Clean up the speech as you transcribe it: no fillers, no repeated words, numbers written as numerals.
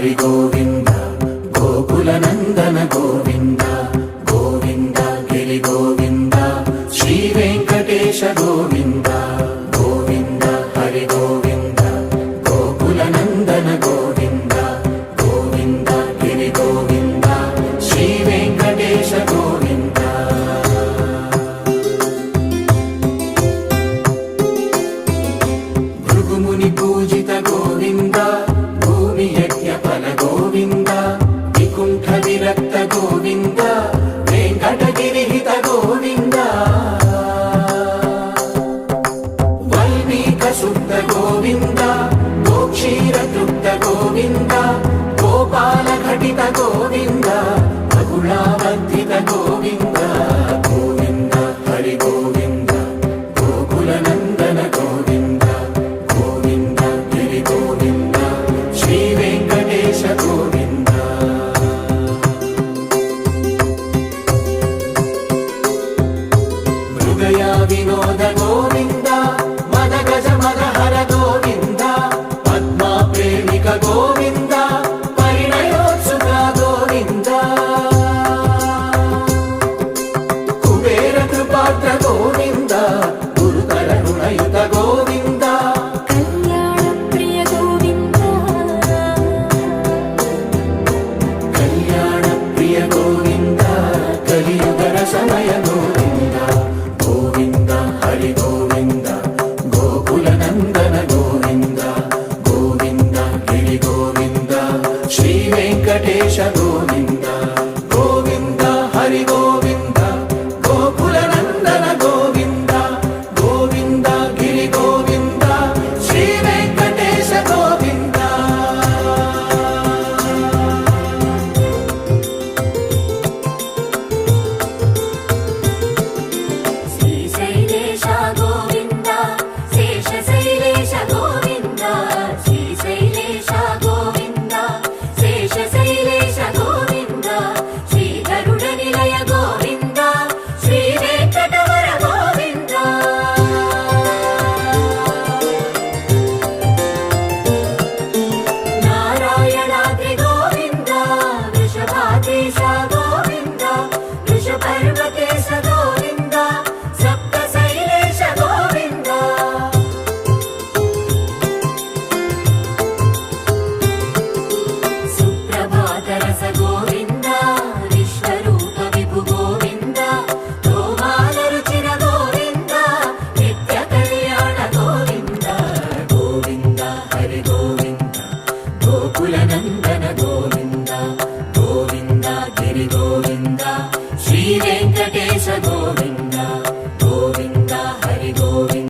హరి గోవింద గోకుల నందన గోవింద గోవింద గిరి గోవింద శ్రీ వెంకటేశ గోవింద గోవింద హరి గోవింద గోకుల నందన గోవింద గోవింద గిరి గోవింద శ్రీ వెంకటేశ గోవింద భృగుముని పూజిత గోవింద భూమి యజ్ఞ ఫల గోవింద వికుంఠ విరక్త గోవింద వెంకటగిరిహిత గోవింద వల్మీక శుద్ధ గోవింద గోక్షీర తృప్త గోవింద గోపాల ఘటిత గోవింద బహుళావర్ధిత గోవింద గోవింద హరి గోవింద గోకుల నందన గోవింద గోవింద గిరి గోవింద శ్రీ వెంకటేశ గోవింద మృగయా వినోద గోవింద మద గజ మద హర గోవింద పద్మా ప్రేమిక గోవింద పరిణయోత్సుక గోవింద కుబేర కృపాత్ర గోవింద గురుతర రుణయుత గోవింద కళ్యాణ ప్రియ గోవింద కళ్యాణ ప్రియ గోవింద కలియుగర సమయ గోవింద గోవింద హరి గోవింద గోకుల నందన గోవింద గోవింద గిరి గోవింద శ్రీ వెంకటేశ గోవింద గోవింద హరి గోవింద గోకుల నందన గోవింద గోవింద గిరి గోవింద శ్రీ వెంకటేశ గోవింద శ్రీశైలేశ గోవింద శేషశైలేశ గోవింద శ్రీశైలేశ గోవింద శేషశైలేశ గోవింద శ్రీ గరుడ నిలయ గోవింద శ్రీ వెంకటవర గోవింద నారాయణాద్రి గోవింద వృషభాద్రీశ గోవింద వృషపర్వతేశ గోవింద సప్తశైలేశ గోవింద సుప్రభాతరస గోవింద విశ్వరూప విభు గోవింద గోమాల రుచిర గోవింద నిత్య కళ్యాణ గోవింద గోవింద హరి గోవింద గోకుల నందన గోవింద గోవింద గిరి గోవింద శ్రీ వెంకటేశ గోవింద